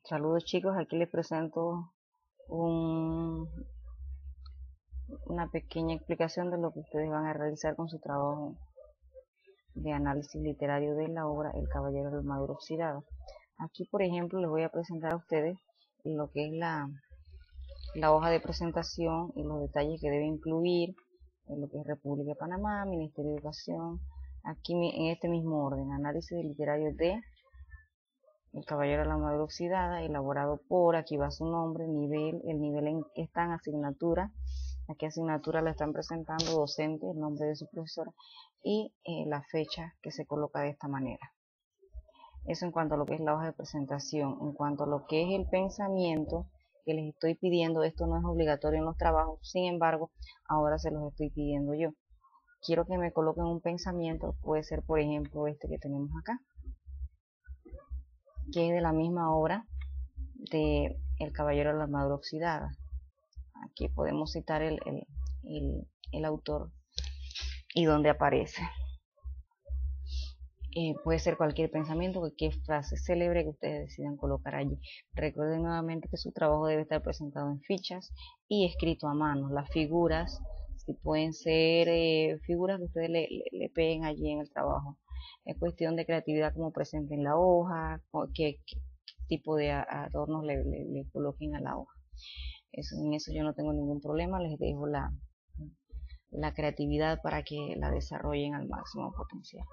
Saludos chicos, aquí les presento un- una pequeña explicación de lo que ustedes van a realizar con su trabajo de análisis literario de la obra El Caballero de la Armadura Oxidada. Aquí, por ejemplo, les voy a presentar a ustedes lo que es la hoja de presentación y los detalles que debe incluir en lo que es República de Panamá, Ministerio de Educación, aquí en este mismo orden, análisis literario de El Caballero de la Armadura Oxidada, elaborado por, aquí va su nombre, el nivel en que está en asignatura, a qué asignatura le están presentando, docente, el nombre de su profesora y la fecha que se coloca de esta manera. Eso en cuanto a lo que es la hoja de presentación. En cuanto a lo que es el pensamiento que les estoy pidiendo, esto no es obligatorio en los trabajos, sin embargo, ahora se los estoy pidiendo yo. Quiero que me coloquen un pensamiento, puede ser por ejemplo este que tenemos acá, que es de la misma obra de El Caballero de la Armadura Oxidada. Aquí podemos citar el autor y donde aparece. Puede ser cualquier pensamiento, cualquier frase célebre que ustedes decidan colocar allí. Recuerden nuevamente que su trabajo debe estar presentado en fichas y escrito a mano. Las figuras, si pueden ser figuras que ustedes le peguen allí en el trabajo. Es cuestión de creatividad como presenten la hoja, qué tipo de adornos le coloquen a la hoja. En eso yo no tengo ningún problema, les dejo la creatividad para que la desarrollen al máximo potencial.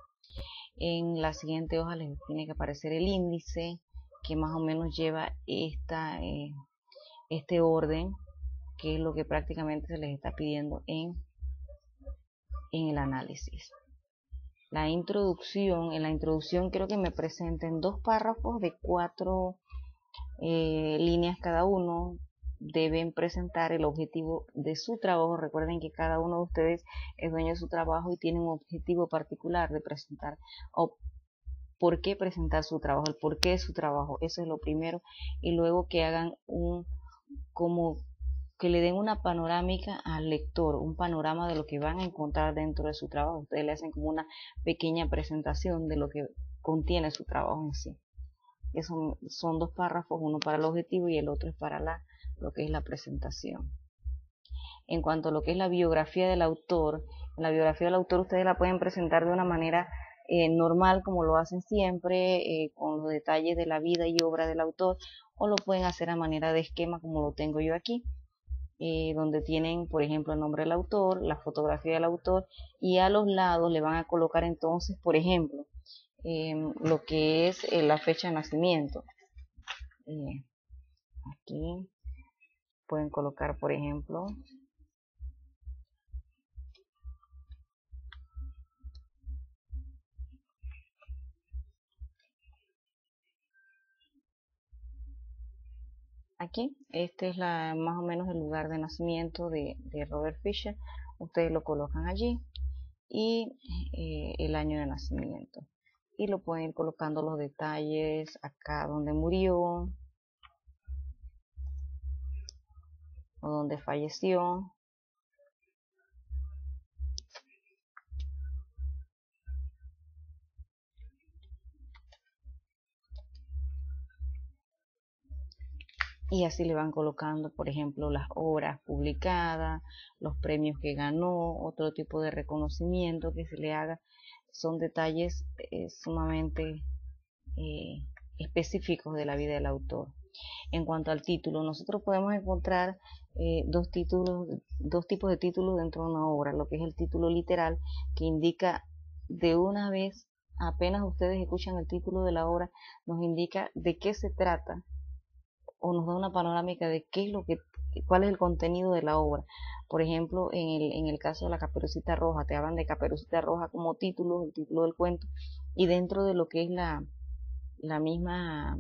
En la siguiente hoja les tiene que aparecer el índice que más o menos lleva este orden, que es lo que prácticamente se les está pidiendo en el análisis. En la introducción quiero que me presenten 2 párrafos de 4 líneas cada uno. Deben presentar el objetivo de su trabajo. Recuerden que cada uno de ustedes es dueño de su trabajo y tiene un objetivo particular de presentar o por qué presentar su trabajo, el porqué de su trabajo. Eso es lo primero. Y luego que hagan como que le den una panorámica al lector, un panorama de lo que van a encontrar dentro de su trabajo. Ustedes le hacen como una pequeña presentación de lo que contiene su trabajo en sí. Son 2 párrafos, uno para el objetivo y el otro es para lo que es la presentación. En cuanto a lo que es la biografía del autor, ustedes la pueden presentar de una manera normal, como lo hacen siempre, con los detalles de la vida y obra del autor, o lo pueden hacer a manera de esquema, como lo tengo yo aquí, donde tienen, por ejemplo, el nombre del autor, la fotografía del autor, y a los lados le van a colocar entonces, por ejemplo, lo que es la fecha de nacimiento. Aquí pueden colocar, por ejemplo, aquí, este es más o menos el lugar de nacimiento de Robert Fisher. Ustedes lo colocan allí y el año de nacimiento. Y lo pueden ir colocando los detalles acá donde murió o donde falleció. Y así le van colocando, por ejemplo, las obras publicadas, los premios que ganó, otro tipo de reconocimiento que se le haga. Son detalles sumamente específicos de la vida del autor. En cuanto al título, nosotros podemos encontrar dos tipos de títulos dentro de una obra. Lo que es el título literal, que indica de una vez, apenas ustedes escuchan el título de la obra, nos indica de qué se trata o nos da una panorámica de cuál es el contenido de la obra. Por ejemplo, en el caso de la Caperucita Roja, te hablan de Caperucita Roja como título, el título del cuento, y dentro de lo que es la misma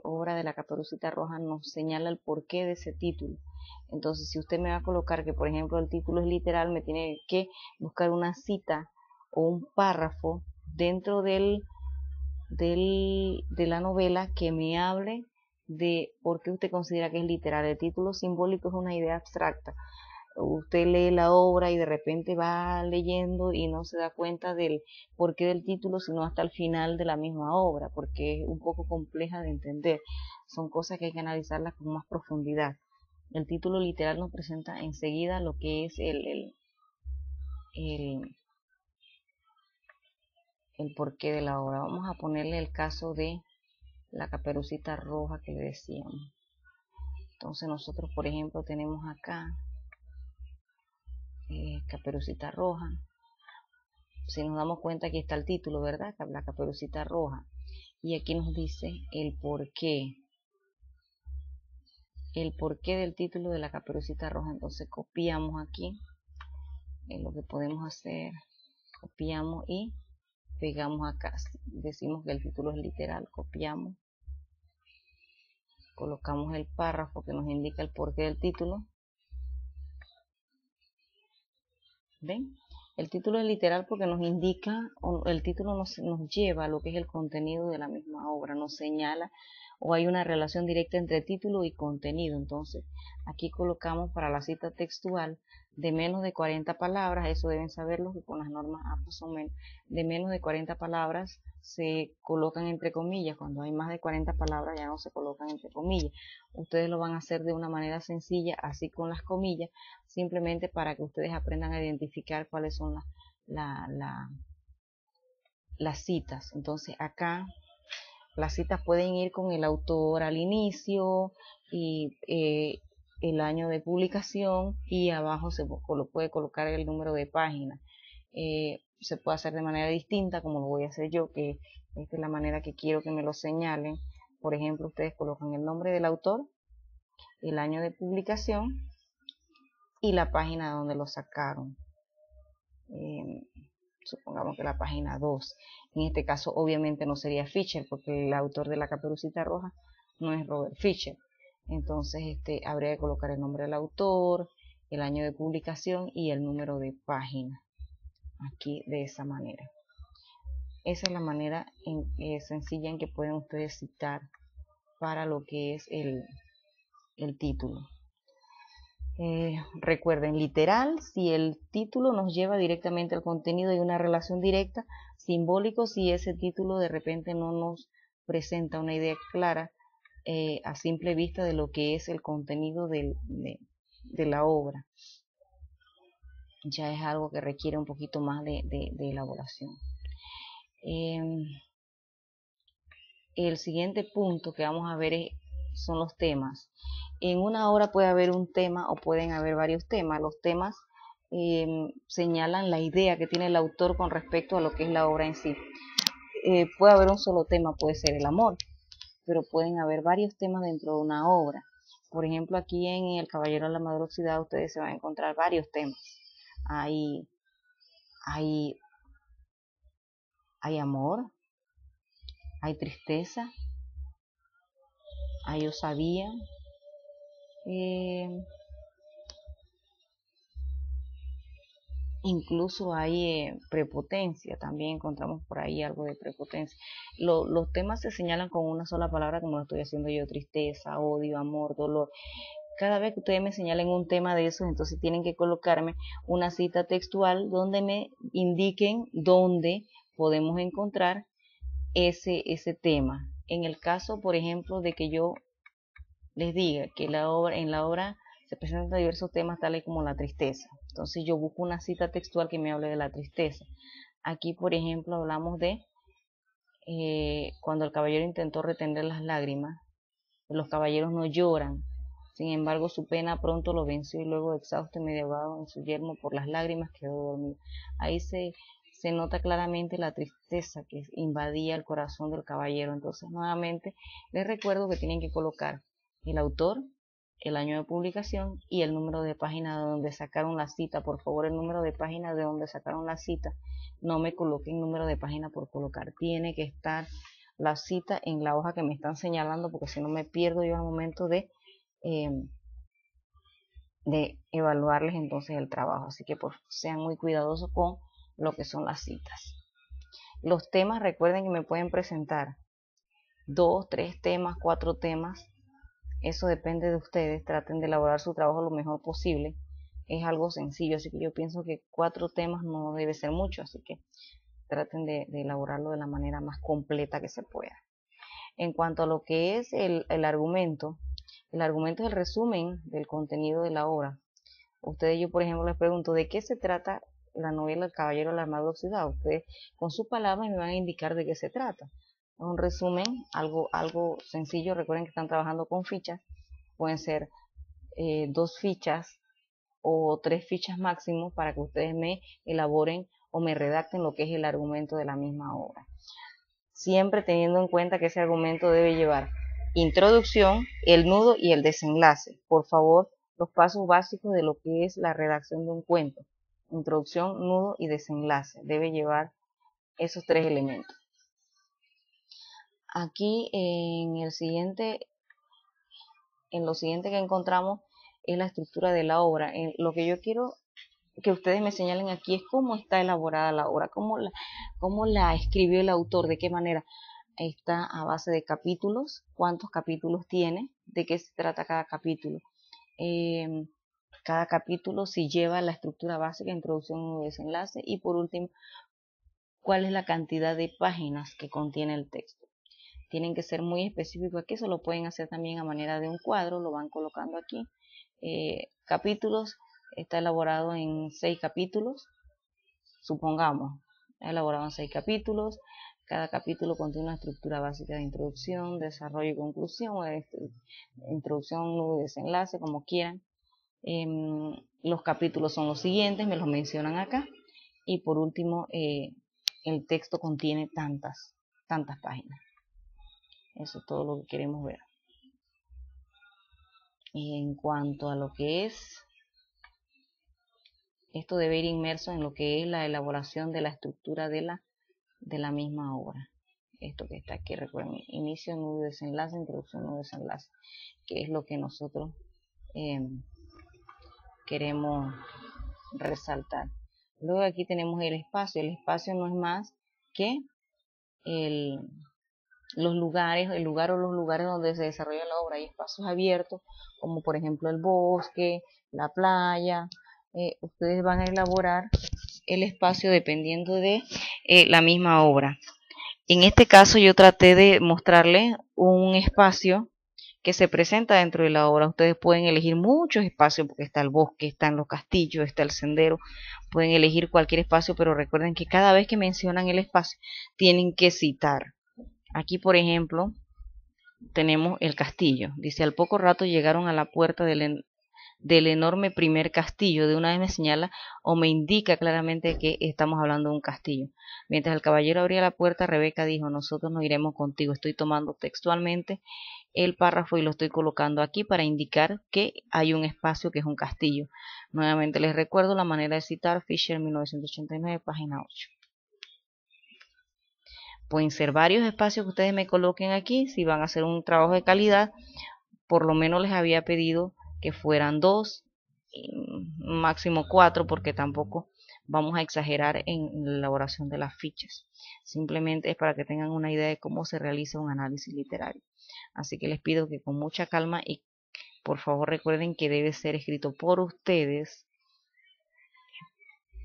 obra de la Caperucita Roja nos señala el porqué de ese título. Entonces, si usted me va a colocar que, por ejemplo, el título es literal, me tiene que buscar una cita o un párrafo dentro de la novela que me hable de por qué usted considera que es literal. El título simbólico es una idea abstracta. usted lee la obra y de repente va leyendo y no se da cuenta del porqué del título, sino hasta el final de la misma obra, porque es un poco compleja de entender. Son cosas que hay que analizarlas con más profundidad. El título literal nos presenta enseguida lo que es el porqué de la obra. Vamos a ponerle el caso de la Caperucita Roja que le decíamos. Entonces nosotros, por ejemplo, tenemos acá Caperucita Roja. Si nos damos cuenta, aquí está el título, ¿verdad? La Caperucita Roja. Y aquí nos dice el porqué. El porqué del título de la Caperucita Roja. Entonces copiamos aquí. Es lo que podemos hacer. Copiamos y pegamos acá. Decimos que el título es literal. Copiamos. Colocamos el párrafo que nos indica el porqué del título. ¿Ven? El título es literal porque nos indica, el título nos lleva a lo que es el contenido de la misma obra, nos señala o hay una relación directa entre título y contenido. Entonces, aquí colocamos para la cita textual de menos de 40 palabras, eso deben saberlo que con las normas APA son menos, de menos de 40 palabras se colocan entre comillas. Cuando hay más de 40 palabras ya no se colocan entre comillas. Ustedes lo van a hacer de una manera sencilla, así con las comillas, simplemente para que ustedes aprendan a identificar cuáles son las citas. Entonces acá las citas pueden ir con el autor al inicio y el año de publicación, y abajo se puede colocar el número de página. Se puede hacer de manera distinta, como lo voy a hacer yo, que esta es la manera que quiero que me lo señalen. Por ejemplo, ustedes colocan el nombre del autor, el año de publicación y la página donde lo sacaron. Supongamos que la página 2. En este caso obviamente no sería Fisher, porque el autor de la Caperucita Roja no es Robert Fisher. Entonces habría que colocar el nombre del autor, el año de publicación y el número de página. Aquí de esa manera. Esa es la manera sencilla en que pueden ustedes citar para lo que es el título. Recuerden, literal, si el título nos lleva directamente al contenido y una relación directa. Simbólico, si ese título de repente no nos presenta una idea clara a simple vista de lo que es el contenido de la obra. Ya es algo que requiere un poquito más de elaboración. El siguiente punto que vamos a ver son los temas. En una obra puede haber un tema o pueden haber varios temas. Los temas señalan la idea que tiene el autor con respecto a lo que es la obra en sí. Puede haber un solo tema, puede ser el amor, pero pueden haber varios temas dentro de una obra. Por ejemplo, aquí en El Caballero de la Armadura Oxidada ustedes se van a encontrar varios temas. Hay amor, hay tristeza, hay osadía, incluso hay prepotencia. También encontramos por ahí algo de prepotencia. Los temas se señalan con una sola palabra, como lo estoy haciendo yo: tristeza, odio, amor, dolor. Cada vez que ustedes me señalen un tema de esos, entonces tienen que colocarme una cita textual donde me indiquen dónde podemos encontrar ese tema. En el caso, por ejemplo, de que yo les diga que en la obra se presentan diversos temas tales como la tristeza, entonces yo busco una cita textual que me hable de la tristeza. Aquí, por ejemplo, hablamos de cuando el caballero intentó retener las lágrimas. Los caballeros no lloran, sin embargo su pena pronto lo venció, y luego, exhausto y medio ahogado en su yelmo por las lágrimas, quedó dormido. Ahí se nota claramente la tristeza que invadía el corazón del caballero. Entonces, nuevamente les recuerdo que tienen que colocar el autor, el año de publicación y el número de página de donde sacaron la cita. Por favor, el número de página de donde sacaron la cita. No me coloquen número de página por colocar. Tiene que estar la cita en la hoja que me están señalando, porque si no me pierdo yo al momento de evaluarles entonces el trabajo. Así que sean muy cuidadosos con lo que son las citas. Los temas, recuerden que me pueden presentar 2, 3 temas, 4 temas. Eso depende de ustedes. Traten de elaborar su trabajo lo mejor posible. es algo sencillo, así que yo pienso que 4 temas no debe ser mucho, así que traten de elaborarlo de la manera más completa que se pueda. En cuanto a lo que es el argumento es el resumen del contenido de la obra. Ustedes, yo por ejemplo les pregunto, ¿de qué se trata la novela El Caballero de la Armadura Oxidada? Ustedes con sus palabras me van a indicar de qué se trata. Es un resumen, algo sencillo. Recuerden que están trabajando con fichas, pueden ser 2 fichas o 3 fichas máximo para que ustedes me elaboren o me redacten lo que es el argumento de la misma obra. Siempre teniendo en cuenta que ese argumento debe llevar introducción, el nudo y el desenlace. Por favor, los pasos básicos de lo que es la redacción de un cuento. Introducción, nudo y desenlace. Debe llevar esos 3 elementos. Aquí en lo siguiente que encontramos es la estructura de la obra. Lo que yo quiero que ustedes me señalen aquí es cómo está elaborada la obra, cómo la escribió el autor, de qué manera. Está a base de capítulos, cuántos capítulos tiene, de qué se trata cada capítulo. Cada capítulo si lleva la estructura básica, introducción, nudo, desenlace, y por último, cuál es la cantidad de páginas que contiene el texto. Tienen que ser muy específicos aquí, eso lo pueden hacer también a manera de un cuadro, lo van colocando aquí. Capítulos, está elaborado en 6 capítulos, supongamos, elaborado en 6 capítulos. Cada capítulo contiene una estructura básica de introducción, desarrollo y conclusión, introducción, nudo y desenlace, como quieran. Los capítulos son los siguientes, me los mencionan acá. Y por último, el texto contiene tantas páginas. Eso es todo lo que queremos ver. Y en cuanto a lo que es, esto debe ir inmerso en lo que es la elaboración de la estructura de la misma obra. Esto que está aquí, recuerden, inicio, nudo, desenlace, introducción, nudo, desenlace, que es lo que nosotros queremos resaltar. Luego aquí tenemos el espacio. El espacio no es más que los lugares, el lugar o los lugares donde se desarrolla la obra. Hay espacios abiertos, como por ejemplo el bosque, la playa. Ustedes van a elaborar el espacio dependiendo de la misma obra. En este caso yo traté de mostrarles un espacio que se presenta dentro de la obra. Ustedes pueden elegir muchos espacios porque está el bosque, están los castillos, está el sendero. Pueden elegir cualquier espacio, pero recuerden que cada vez que mencionan el espacio tienen que citar. Aquí, por ejemplo, tenemos el castillo. Dice, al poco rato llegaron a la puerta del enorme primer castillo. De una vez me señala o me indica claramente que estamos hablando de un castillo. Mientras el caballero abría la puerta, Rebeca dijo, nosotros nos iremos contigo. Estoy tomando textualmente el párrafo y lo estoy colocando aquí para indicar que hay un espacio que es un castillo. Nuevamente les recuerdo la manera de citar, Fisher 1989, página 8. Pueden ser varios espacios que ustedes me coloquen aquí. Si van a hacer un trabajo de calidad, por lo menos les había pedido que fueran 2, máximo 4, porque tampoco vamos a exagerar en la elaboración de las fichas. Simplemente es para que tengan una idea de cómo se realiza un análisis literario. Así que les pido que con mucha calma y por favor recuerden que debe ser escrito por ustedes.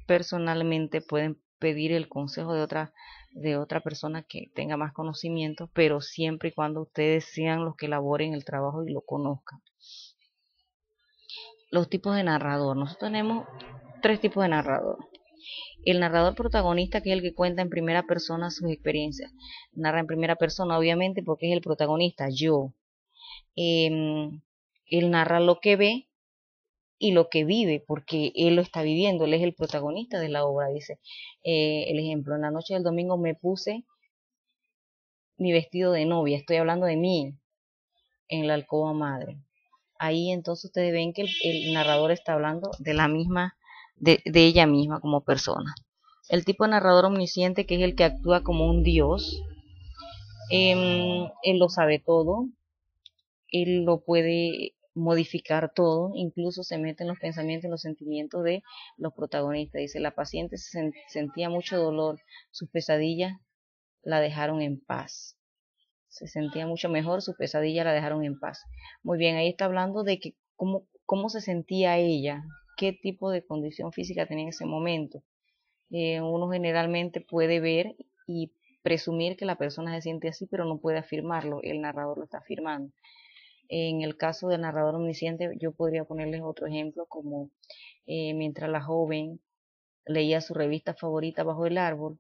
Personalmente pueden pedir el consejo de otra persona que tenga más conocimiento, pero siempre y cuando ustedes sean los que elaboren el trabajo y lo conozcan. Los tipos de narrador. Nosotros tenemos 3 tipos de narrador. El narrador protagonista, que es el que cuenta en primera persona sus experiencias. Narra en primera persona, obviamente, porque es el protagonista, yo. Él narra lo que ve y lo que vive, porque él lo está viviendo, él es el protagonista de la obra. Dice, el ejemplo, en la noche del domingo me puse mi vestido de novia, estoy hablando de mí, en la alcoba madre. Ahí entonces ustedes ven que el narrador está hablando de la misma, de ella misma como persona. El tipo de narrador omnisciente, que es el que actúa como un dios, él lo sabe todo, él lo puede modificar todo, incluso se mete en los pensamientos y los sentimientos de los protagonistas. Dice, la paciente sentía mucho dolor, sus pesadillas la dejaron en paz. Se sentía mucho mejor, sus pesadillas la dejaron en paz. Muy bien, ahí está hablando de que cómo se sentía ella, qué tipo de condición física tenía en ese momento. Uno generalmente puede ver y presumir que la persona se siente así, pero no puede afirmarlo, el narrador lo está afirmando. En el caso del narrador omnisciente, yo podría ponerles otro ejemplo, como mientras la joven leía su revista favorita bajo el árbol,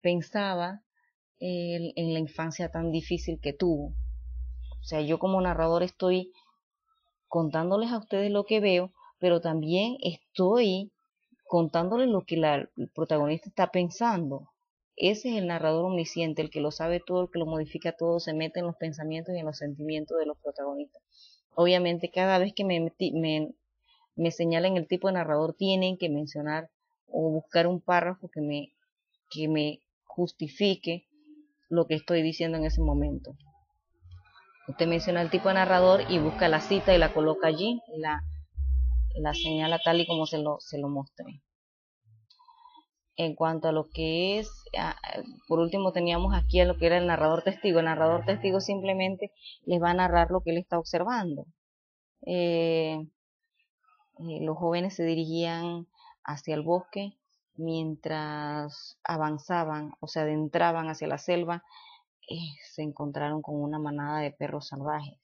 pensaba en la infancia tan difícil que tuvo. O sea, yo como narrador estoy contándoles a ustedes lo que veo, pero también estoy contándoles lo que el protagonista está pensando. Ese es el narrador omnisciente, el que lo sabe todo, el que lo modifica todo, se mete en los pensamientos y en los sentimientos de los protagonistas. Obviamente, cada vez que me señalen el tipo de narrador, tienen que mencionar o buscar un párrafo que me justifique lo que estoy diciendo en ese momento. Usted menciona el tipo de narrador y busca la cita y la coloca allí, la señala tal y como se lo mostré. En cuanto a lo que es, por último teníamos aquí a lo que era el narrador testigo. El narrador testigo simplemente les va a narrar lo que él está observando. Los jóvenes se dirigían hacia el bosque mientras avanzaban o se adentraban hacia la selva. Se encontraron con una manada de perros salvajes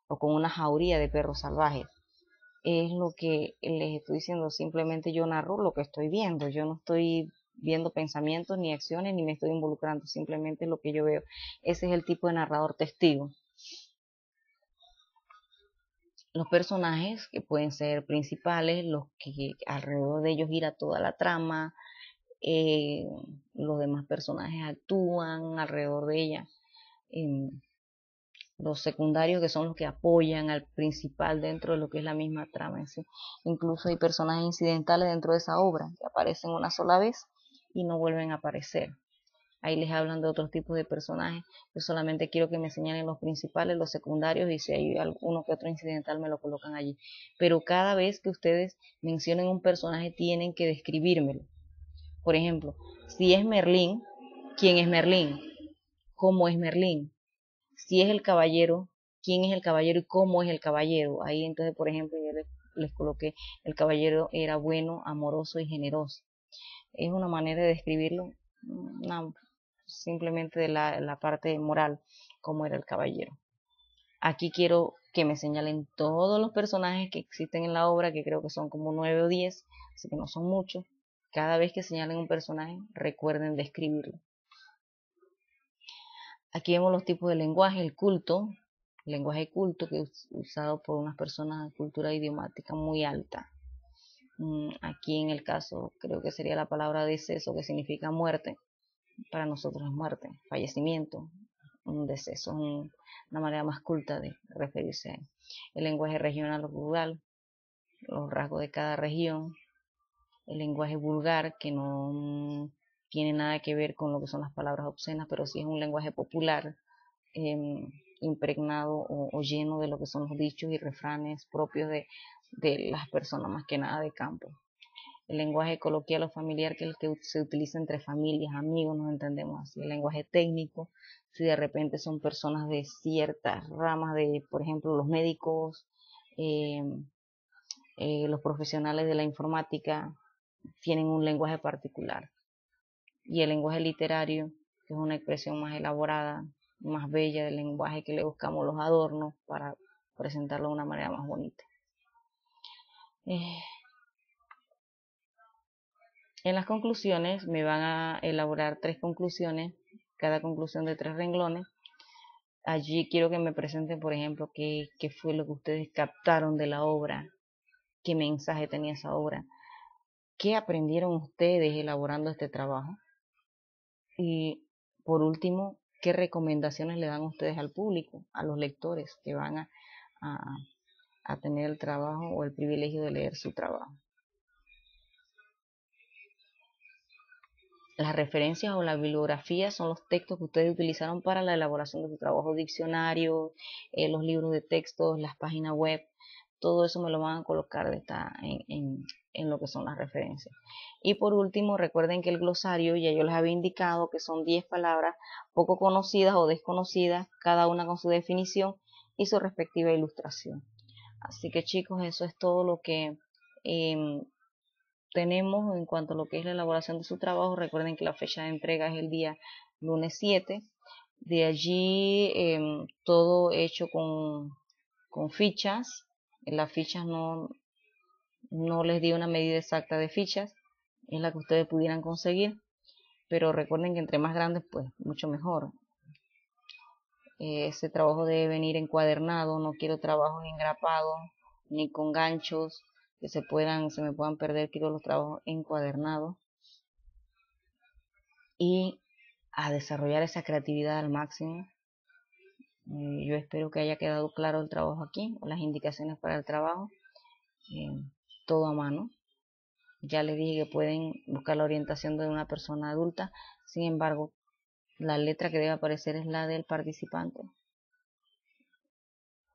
o con una jauría de perros salvajes. Es lo que les estoy diciendo, simplemente yo narro lo que estoy viendo, yo no estoy viendo pensamientos ni acciones ni me estoy involucrando, simplemente lo que yo veo. Ese es el tipo de narrador testigo. Los personajes que pueden ser principales, los que alrededor de ellos gira toda la trama, los demás personajes actúan alrededor de ella. Los secundarios, que son los que apoyan al principal dentro de lo que es la misma trama en sí. Incluso hay personajes incidentales dentro de esa obra que aparecen una sola vez y no vuelven a aparecer. Ahí les hablan de otros tipos de personajes. Yo solamente quiero que me señalen los principales, los secundarios, y si hay alguno que otro incidental me lo colocan allí. Pero cada vez que ustedes mencionen un personaje tienen que describírmelo. Por ejemplo, si es Merlín, ¿quién es Merlín? ¿Cómo es Merlín? Si es el caballero, quién es el caballero y cómo es el caballero. Ahí entonces, por ejemplo, yo les coloqué, el caballero era bueno, amoroso y generoso. Es una manera de describirlo, simplemente de la parte moral, cómo era el caballero. Aquí quiero que me señalen todos los personajes que existen en la obra, que creo que son como 9 o 10, así que no son muchos. Cada vez que señalen un personaje, recuerden describirlo. Aquí vemos los tipos de lenguaje, el lenguaje culto que es usado por unas personas de cultura idiomática muy alta. Aquí en el caso creo que sería la palabra deceso, que significa muerte. Para nosotros es muerte, fallecimiento, un deceso, una manera más culta de referirse a él. El lenguaje regional o rural, los rasgos de cada región. El lenguaje vulgar, que no tiene nada que ver con lo que son las palabras obscenas, pero sí es un lenguaje popular, impregnado o lleno de lo que son los dichos y refranes propios de las personas, más que nada de campo. El lenguaje coloquial o familiar, que es el que se utiliza entre familias, amigos, nos entendemos así. El lenguaje técnico, si de repente son personas de ciertas ramas, de, por ejemplo, los médicos, los profesionales de la informática, tienen un lenguaje particular. Y el lenguaje literario, que es una expresión más elaborada, más bella del lenguaje, que le buscamos los adornos para presentarlo de una manera más bonita. En las conclusiones me van a elaborar 3 conclusiones, cada conclusión de 3 renglones. Allí quiero que me presenten, por ejemplo, qué fue lo que ustedes captaron de la obra, qué mensaje tenía esa obra, qué aprendieron ustedes elaborando este trabajo. Y por último, ¿qué recomendaciones le dan ustedes al público, a los lectores que van a tener el trabajo o el privilegio de leer su trabajo? Las referencias o la bibliografía son los textos que ustedes utilizaron para la elaboración de su trabajo, diccionario, los libros de textos, las páginas web, todo eso me lo van a colocar en lo que son las referencias. Y por último, recuerden que el glosario, ya yo les había indicado que son 10 palabras poco conocidas o desconocidas, cada una con su definición y su respectiva ilustración. Así que chicos, eso es todo lo que tenemos en cuanto a lo que es la elaboración de su trabajo. Recuerden que la fecha de entrega es el día lunes 7. De allí todo hecho con fichas. Las fichas no les di una medida exacta de fichas, es la que ustedes pudieran conseguir, pero recuerden que entre más grandes pues mucho mejor. Ese trabajo debe venir encuadernado, no quiero trabajos engrapados ni con ganchos que se me puedan perder, quiero los trabajos encuadernados y a desarrollar esa creatividad al máximo. Yo espero que haya quedado claro el trabajo aquí, las indicaciones para el trabajo, todo a mano. Ya les dije que pueden buscar la orientación de una persona adulta, sin embargo, la letra que debe aparecer es la del participante.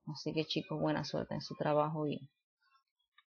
Así que chicos, buena suerte en su trabajo y